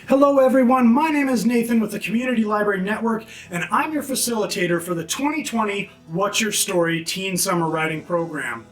Hello everyone, my name is Nathan with the Community Library Network, and I'm your facilitator for the 2020 What's Your Story Teen Summer Writing Program.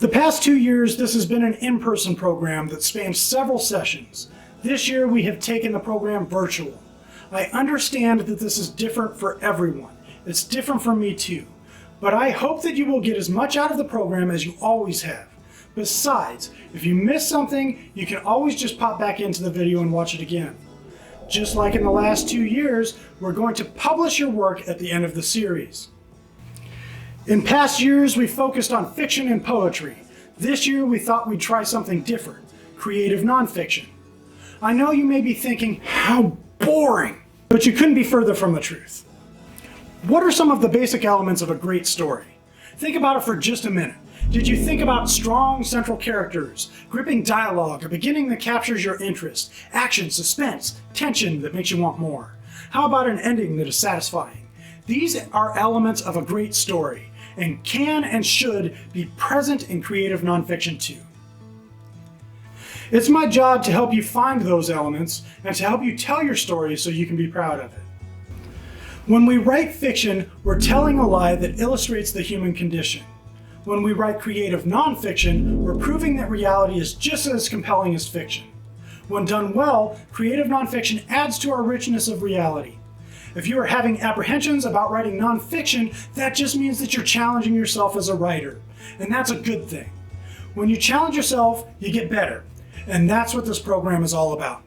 The past 2 years, this has been an in-person program that spanned several sessions. This year, we have taken the program virtual. I understand that this is different for everyone. It's different for me too. But I hope that you will get as much out of the program as you always have. Besides, if you miss something, you can always just pop back into the video and watch it again. Just like in the last 2 years, we're going to publish your work at the end of the series. In past years, we focused on fiction and poetry. This year, we thought we'd try something different, creative nonfiction. I know you may be thinking, how boring, but you couldn't be further from the truth. What are some of the basic elements of a great story? Think about it for just a minute. Did you think about strong central characters, gripping dialogue, a beginning that captures your interest, action, suspense, tension that makes you want more? How about an ending that is satisfying? These are elements of a great story and can and should be present in creative nonfiction too. It's my job to help you find those elements and to help you tell your story so you can be proud of it. When we write fiction, we're telling a lie that illustrates the human condition. When we write creative nonfiction, we're proving that reality is just as compelling as fiction. When done well, creative nonfiction adds to our richness of reality. If you are having apprehensions about writing nonfiction, that just means that you're challenging yourself as a writer, and that's a good thing. When you challenge yourself, you get better, and that's what this program is all about.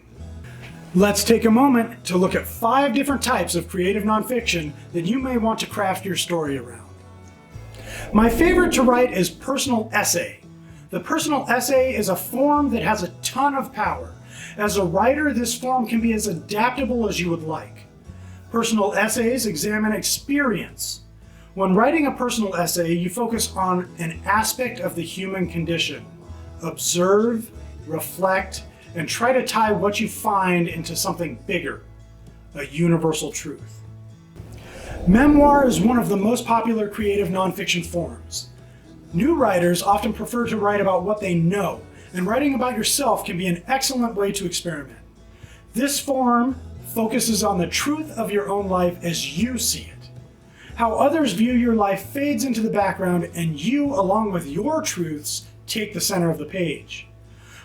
Let's take a moment to look at 5 different types of creative nonfiction that you may want to craft your story around. My favorite to write is personal essay. The personal essay is a form that has a ton of power. As a writer, this form can be as adaptable as you would like. Personal essays examine experience. When writing a personal essay, you focus on an aspect of the human condition. Observe, reflect, and try to tie what you find into something bigger, a universal truth. Memoir is one of the most popular creative nonfiction forms. New writers often prefer to write about what they know, and writing about yourself can be an excellent way to experiment. This form focuses on the truth of your own life as you see it. How others view your life fades into the background, and you, along with your truths, take the center of the page.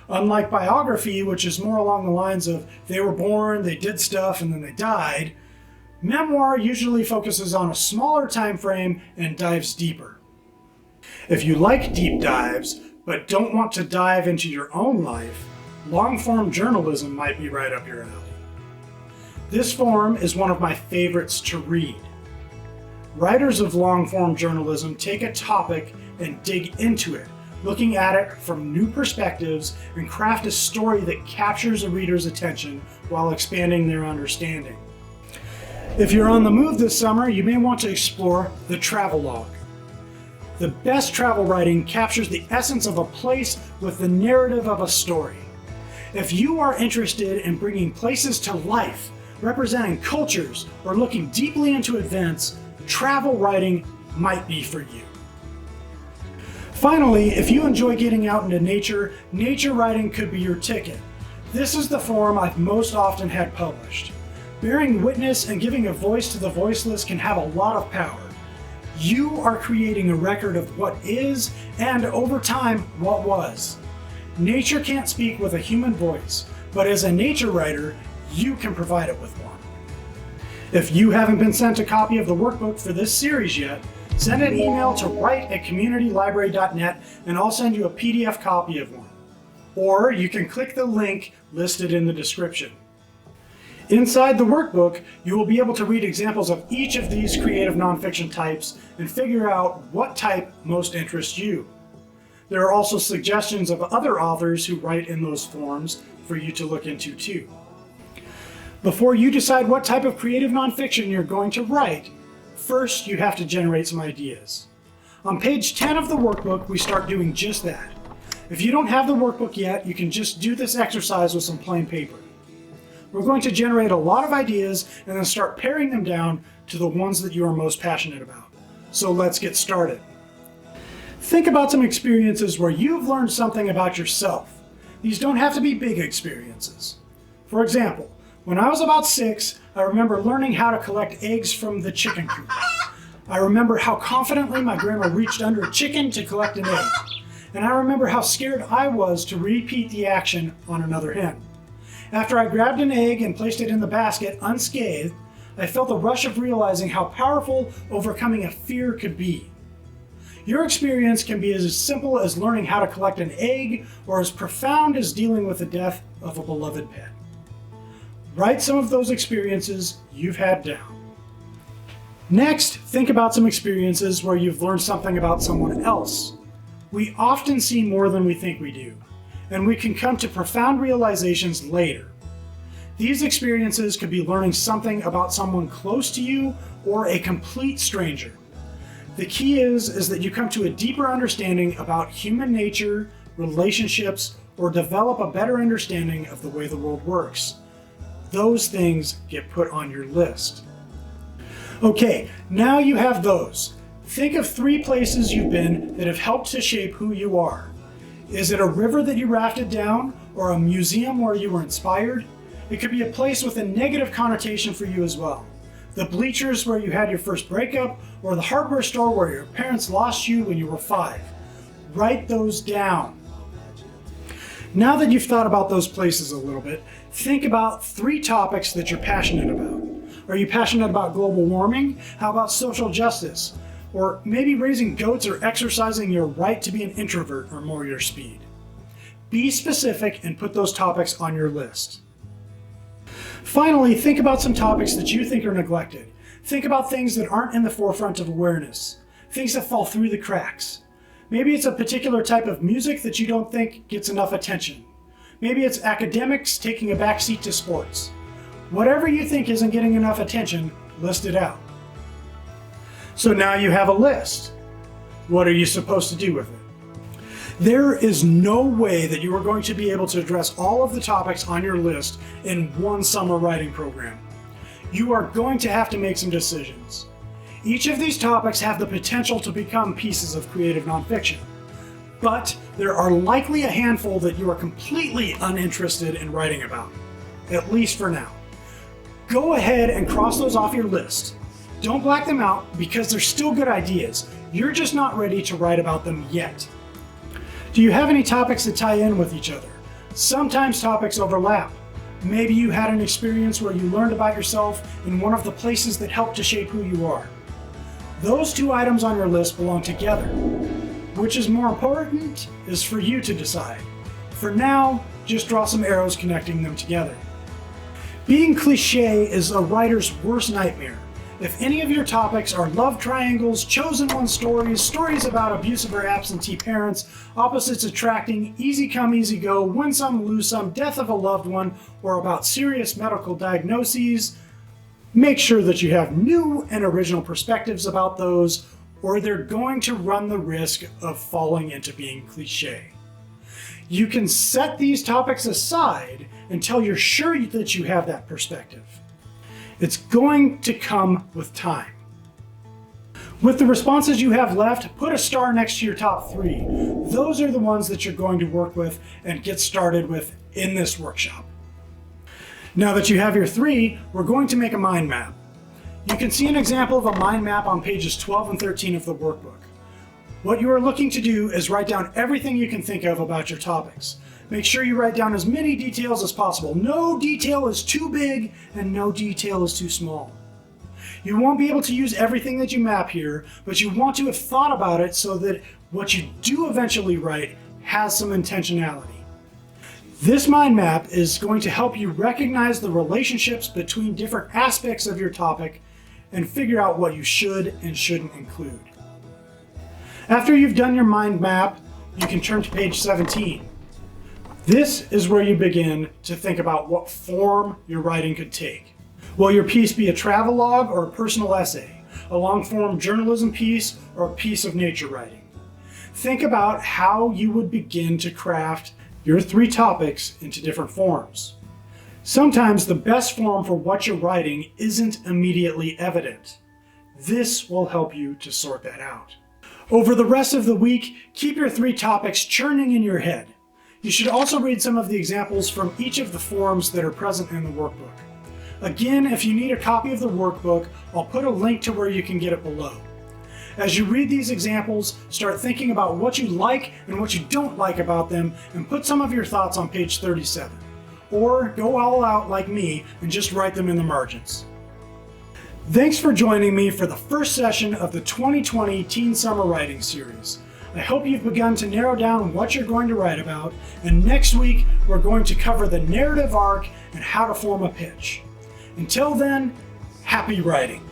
Unlike biography, which is more along the lines of they were born, they did stuff, and then they died, memoir usually focuses on a smaller time frame and dives deeper. If you like deep dives, but don't want to dive into your own life, long-form journalism might be right up your alley. This form is one of my favorites to read. Writers of long-form journalism take a topic and dig into it, looking at it from new perspectives, and craft a story that captures a reader's attention while expanding their understanding. If you're on the move this summer, you may want to explore the travelogue. The best travel writing captures the essence of a place with the narrative of a story. If you are interested in bringing places to life, representing cultures, or looking deeply into events, travel writing might be for you. Finally, if you enjoy getting out into nature, nature writing could be your ticket. This is the form I've most often had published. Bearing witness and giving a voice to the voiceless can have a lot of power. You are creating a record of what is, and over time, what was. Nature can't speak with a human voice, but as a nature writer, you can provide it with one. If you haven't been sent a copy of the workbook for this series yet, send an email to write@communitylibrary.net and I'll send you a PDF copy of one. Or you can click the link listed in the description. Inside the workbook, you will be able to read examples of each of these creative nonfiction types and figure out what type most interests you. There are also suggestions of other authors who write in those forms for you to look into too. Before you decide what type of creative nonfiction you're going to write, first, you have to generate some ideas. On page 10 of the workbook, we start doing just that. If you don't have the workbook yet, you can just do this exercise with some plain paper. We're going to generate a lot of ideas and then start paring them down to the ones that you are most passionate about. So let's get started. Think about some experiences where you've learned something about yourself. These don't have to be big experiences. For example, when I was about 6, I remember learning how to collect eggs from the chicken coop. I remember how confidently my grandma reached under a chicken to collect an egg. And I remember how scared I was to repeat the action on another hen. After I grabbed an egg and placed it in the basket unscathed, I felt the rush of realizing how powerful overcoming a fear could be. Your experience can be as simple as learning how to collect an egg or as profound as dealing with the death of a beloved pet. Write some of those experiences you've had down. Next, think about some experiences where you've learned something about someone else. We often see more than we think we do, and we can come to profound realizations later. These experiences could be learning something about someone close to you or a complete stranger. The key is that you come to a deeper understanding about human nature, relationships, or develop a better understanding of the way the world works. Those things get put on your list. Okay, now you have those. Think of 3 places you've been that have helped to shape who you are. Is it a river that you rafted down, or a museum where you were inspired? It could be a place with a negative connotation for you as well. The bleachers where you had your first breakup, or the hardware store where your parents lost you when you were 5. Write those down. Now that you've thought about those places a little bit, think about 3 topics that you're passionate about. Are you passionate about global warming? How about social justice? Or maybe raising goats or exercising your right to be an introvert or more your speed. Be specific and put those topics on your list. Finally, think about some topics that you think are neglected. Think about things that aren't in the forefront of awareness, things that fall through the cracks. Maybe it's a particular type of music that you don't think gets enough attention. Maybe it's academics taking a backseat to sports. Whatever you think isn't getting enough attention, list it out. So now you have a list. What are you supposed to do with it? There is no way that you are going to be able to address all of the topics on your list in one summer writing program. You are going to have to make some decisions. Each of these topics have the potential to become pieces of creative nonfiction, but there are likely a handful that you are completely uninterested in writing about, at least for now. Go ahead and cross those off your list. Don't black them out because they're still good ideas. You're just not ready to write about them yet. Do you have any topics that tie in with each other? Sometimes topics overlap. Maybe you had an experience where you learned about yourself in one of the places that helped to shape who you are. Those 2 items on your list belong together. Which is more important is for you to decide. For now, just draw some arrows connecting them together. Being cliché is a writer's worst nightmare. If any of your topics are love triangles, chosen one stories, stories about abusive or absentee parents, opposites attracting, easy come, easy go, win some, lose some, death of a loved one, or about serious medical diagnoses, make sure that you have new and original perspectives about those, or they're going to run the risk of falling into being cliché. You can set these topics aside until you're sure that you have that perspective. It's going to come with time. With the responses you have left, put a star next to your top 3. Those are the ones that you're going to work with and get started with in this workshop. Now that you have your 3, we're going to make a mind map. You can see an example of a mind map on pages 12 and 13 of the workbook. What you are looking to do is write down everything you can think of about your topics. Make sure you write down as many details as possible. No detail is too big and no detail is too small. You won't be able to use everything that you map here, but you want to have thought about it so that what you do eventually write has some intentionality. This mind map is going to help you recognize the relationships between different aspects of your topic and figure out what you should and shouldn't include. After you've done your mind map, you can turn to page 17. This is where you begin to think about what form your writing could take. Will your piece be a travelogue or a personal essay, a long-form journalism piece, or a piece of nature writing? Think about how you would begin to craft your 3 topics into different forms. Sometimes the best form for what you're writing isn't immediately evident. This will help you to sort that out. Over the rest of the week, keep your 3 topics churning in your head. You should also read some of the examples from each of the forums that are present in the workbook. Again, if you need a copy of the workbook, I'll put a link to where you can get it below. As you read these examples, start thinking about what you like and what you don't like about them, and put some of your thoughts on page 37. Or go all out like me and just write them in the margins. Thanks for joining me for the first session of the 2020 Teen Summer Writing Series. I hope you've begun to narrow down what you're going to write about, and next week we're going to cover the narrative arc and how to form a pitch. Until then, happy writing.